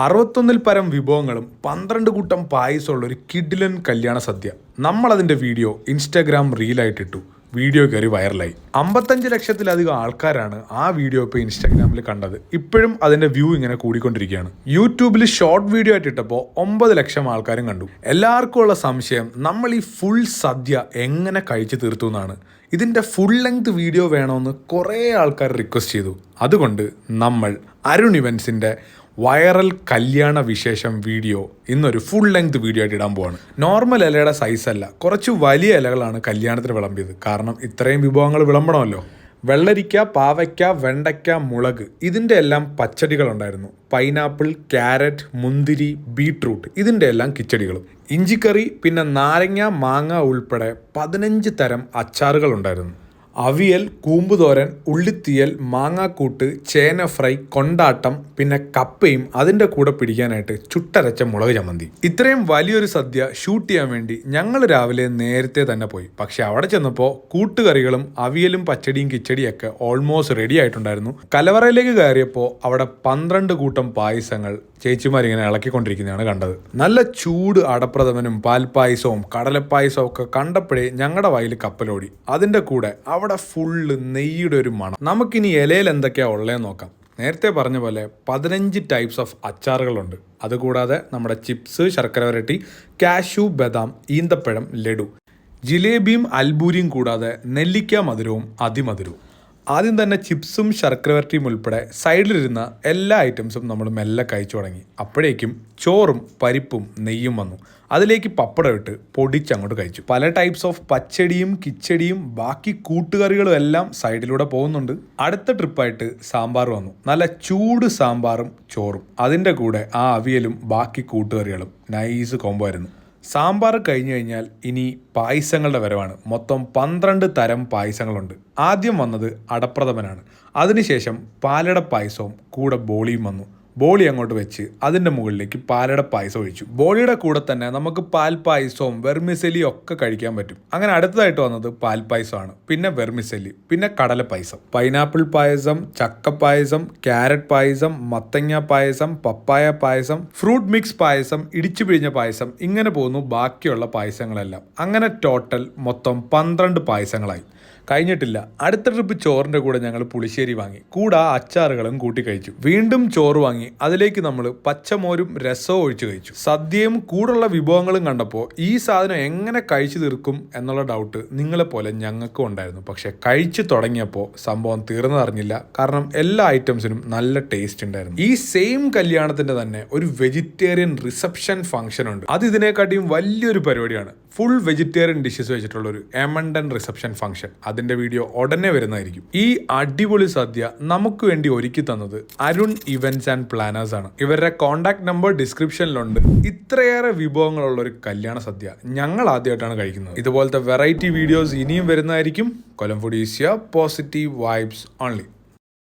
61 പരം വിഭവങ്ങളും 12 കൂട്ടം പായസമുള്ള ഒരു കിഡിലൻ കല്യാണ സദ്യ. നമ്മളതിൻ്റെ വീഡിയോ ഇൻസ്റ്റാഗ്രാം റീലായിട്ടിട്ടു. വീഡിയോ കയറി വൈറലായി. 55 ലക്ഷത്തിലധികം ആൾക്കാരാണ് ആ വീഡിയോ ഇപ്പോൾ ഇൻസ്റ്റാഗ്രാമിൽ കണ്ടത്. ഇപ്പോഴും അതിൻ്റെ വ്യൂ ഇങ്ങനെ കൂടിക്കൊണ്ടിരിക്കുകയാണ്. യൂട്യൂബിൽ ഷോർട്ട് വീഡിയോ ആയിട്ടിട്ടപ്പോൾ 9 ലക്ഷം ആൾക്കാരും കണ്ടു. എല്ലാവർക്കും ഉള്ള സംശയം, നമ്മൾ ഈ ഫുൾ സദ്യ എങ്ങനെ കഴിച്ചു തീർത്തു എന്നാണ്. ഇതിൻ്റെ ഫുൾ ലെങ്ത് വീഡിയോ വേണമെന്ന് കുറേ ആൾക്കാർ റിക്വസ്റ്റ് ചെയ്തു. അതുകൊണ്ട് നമ്മൾ അരുൺ ഇവൻസിൻ്റെ വൈറൽ കല്യാണ വിശേഷം വീഡിയോ ഇന്നൊരു ഫുൾ ലെങ്ത് വീഡിയോ ആയിട്ട് ഇടാൻ പോവാണ്. നോർമൽ ഇലയുടെ സൈസല്ല, കുറച്ച് വലിയ ഇലകളാണ് കല്യാണത്തിന് വിളമ്പിയത്. കാരണം ഇത്രയും വിഭവങ്ങൾ വിളമ്പണമല്ലോ. വെള്ളരിക്ക, പാവയ്ക്ക, വെണ്ടയ്ക്ക, മുളക്, ഇതിൻ്റെ എല്ലാം പച്ചടികളുണ്ടായിരുന്നു. പൈനാപ്പിൾ, ക്യാരറ്റ്, മുന്തിരി, ബീട്രൂട്ട്, ഇതിൻ്റെ എല്ലാം കിച്ചടികളും. ഇഞ്ചിക്കറി, പിന്നെ നാരങ്ങ, മാങ്ങ ഉൾപ്പെടെ 15 തരം അച്ചാറുകളുണ്ടായിരുന്നു. അവിയൽ, കൂമ്പുതോരൻ, ഉള്ളിത്തീയൽ, മാങ്ങാക്കൂട്ട്, ചേന ഫ്രൈ, കൊണ്ടാട്ടം, പിന്നെ കപ്പയും അതിൻ്റെ കൂടെ പിടിക്കാനായിട്ട് ചുട്ടരച്ച മുളക് ചമ്മന്തി. ഇത്രയും വലിയൊരു സദ്യ ഷൂട്ട് ചെയ്യാൻ വേണ്ടി ഞങ്ങൾ രാവിലെ നേരത്തെ തന്നെ പോയി. പക്ഷെ അവിടെ ചെന്നപ്പോൾ കൂട്ടുകറികളും അവിയലും പച്ചടിയും കിച്ചടിയൊക്കെ ഓൾമോസ്റ്റ് റെഡി ആയിട്ടുണ്ടായിരുന്നു. കലവറയിലേക്ക് കയറിയപ്പോൾ അവിടെ 12 കൂട്ടം പായസങ്ങൾ ചേച്ചിമാരിങ്ങനെ ഇളക്കിക്കൊണ്ടിരിക്കുന്നതാണ് കണ്ടത്. നല്ല ചൂട് അടപ്രഥമനും പാൽപ്പായസവും കടലപ്പായസവും ഒക്കെ കണ്ടപ്പോഴേ ഞങ്ങളുടെ വായിൽ കപ്പലോടി. അതിൻ്റെ കൂടെ അവിടെ ഫുള്ള് നെയ്യുടെ ഒരു മണം. നമുക്കിനി ഇലയിൽ എന്തൊക്കെയാണ് ഉള്ളതെന്ന് നോക്കാം. നേരത്തെ പറഞ്ഞ പോലെ 15 ടൈപ്സ് ഓഫ് അച്ചാറുകളുണ്ട്. അതുകൂടാതെ നമ്മുടെ ചിപ്സ്, ശർക്കര വരട്ടി, കാഷ്യൂ, ബദാം, ഈന്തപ്പഴം, ലഡു, ജിലേബിയും അൽബൂരിയും കൂടാതെ നെല്ലിക്ക മധുരവും അതിമധുരവും. ആദ്യം തന്നെ ചിപ്സും ശർക്കര വരട്ടിയും ഉൾപ്പെടെ സൈഡിലിരുന്ന എല്ലാ ഐറ്റംസും നമ്മൾ മെല്ലെ കഴിച്ചു തുടങ്ങി. അപ്പോഴേക്കും ചോറും പരിപ്പും നെയ്യും വന്നു. അതിലേക്ക് പപ്പടം ഇട്ട് പൊടിച്ചങ്ങോട്ട് കഴിച്ചു. പല ടൈപ്സ് ഓഫ് പച്ചടിയും കിച്ചടിയും ബാക്കി കൂട്ടുകറികളും എല്ലാം സൈഡിലൂടെ പോകുന്നുണ്ട്. അടുത്ത ട്രിപ്പായിട്ട് സാമ്പാർ വന്നു. നല്ല ചൂട് സാമ്പാറും ചോറും, അതിൻ്റെ കൂടെ ആ അവിയലും ബാക്കി കൂട്ടുകറികളും. നൈസ് കോംബോ ആയിരുന്നു. സാമ്പാർ കഴിഞ്ഞു കഴിഞ്ഞാൽ ഇനി പായസങ്ങളുടെ വരവാണ്. മൊത്തം 12 തരം പായസങ്ങളുണ്ട്. ആദ്യം വന്നത് അടപ്രഥമനാണ്. അതിനുശേഷം പാലട പായസവും കൂടെ ബോളിയും വന്നു. ബോളി അങ്ങോട്ട് വെച്ച് അതിൻ്റെ മുകളിലേക്ക് പാലട പായസം ഒഴിച്ചു. ബോളിയുടെ കൂടെ തന്നെ നമുക്ക് പാൽപ്പായസവും വെർമിസെലിയും ഒക്കെ കഴിക്കാൻ പറ്റും. അങ്ങനെ അടുത്തതായിട്ട് വന്നത് പാൽപ്പായസമാണ്, പിന്നെ വെർമിസെലി, പിന്നെ കടലപ്പായസം, പൈനാപ്പിൾ പായസം, ചക്കപ്പായസം, ക്യാരറ്റ് പായസം, മത്തങ്ങ പായസം, പപ്പായ പായസം, ഫ്രൂട്ട് മിക്സ് പായസം, ഇടിച്ചു പിഴിഞ്ഞ പായസം, ഇങ്ങനെ പോകുന്നു ബാക്കിയുള്ള പായസങ്ങളെല്ലാം. അങ്ങനെ ടോട്ടൽ മൊത്തം 12 പായസങ്ങളായി. കഴിഞ്ഞിട്ടില്ല. അടുത്ത ട്രിപ്പ് ചോറിൻ്റെ കൂടെ ഞങ്ങൾ പുളിശ്ശേരി വാങ്ങി. കൂടെ അച്ചാറുകളും കൂട്ടി കഴിച്ചു. വീണ്ടും ചോറ് വാങ്ങി. അതിലേക്ക് നമ്മൾ പച്ചമോരും രസവും ഒഴിച്ച് കഴിച്ചു. സദ്യയും കൂടുള്ള വിഭവങ്ങളും കണ്ടപ്പോൾ ഈ സാധനം എങ്ങനെ കഴിച്ചു തീർക്കും എന്നുള്ള ഡൗട്ട് നിങ്ങളെപ്പോലെ ഞങ്ങൾക്കും ഉണ്ടായിരുന്നു. പക്ഷെ കഴിച്ചു തുടങ്ങിയപ്പോൾ സംഭവം തീർന്നതറിഞ്ഞില്ല. കാരണം എല്ലാ ഐറ്റംസിനും നല്ല ടേസ്റ്റ് ഉണ്ടായിരുന്നു. ഈ സെയിം കല്യാണത്തിൻ്റെ തന്നെ ഒരു വെജിറ്റേറിയൻ റിസപ്ഷൻ ഫംഗ്ഷൻ ഉണ്ട്. അത് ഇതിനെക്കാട്ടിയും വലിയൊരു പരിപാടിയാണ്. ഫുൾ വെജിറ്റേറിയൻ ഡിഷസ് വെച്ചിട്ടുള്ള ഒരു എമണ്ടൻ റിസപ്ഷൻ ഫംഗ്ഷൻ. അതിൻ്റെ വീഡിയോ ഉടനെ വരുന്നതായിരിക്കും. ഈ അടിപൊളി സദ്യ നമുക്ക് വേണ്ടി ഒരുക്കി തന്നത് അരുൺ ഇവന്റ്സ് ആൻഡ് പ്ലാനേഴ്സ് ആണ്. ഇവരുടെ കോൺടാക്ട് നമ്പർ ഡിസ്ക്രിപ്ഷനിലുണ്ട്. ഇത്രയേറെ വിഭവങ്ങളുള്ള ഒരു കല്യാണ സദ്യ ഞങ്ങൾ ആദ്യമായിട്ടാണ് കഴിക്കുന്നത്. ഇതുപോലത്തെ വെറൈറ്റി വീഡിയോസ് ഇനിയും വരുന്നതായിരിക്കും. Kollam food is here. Positive vibes only.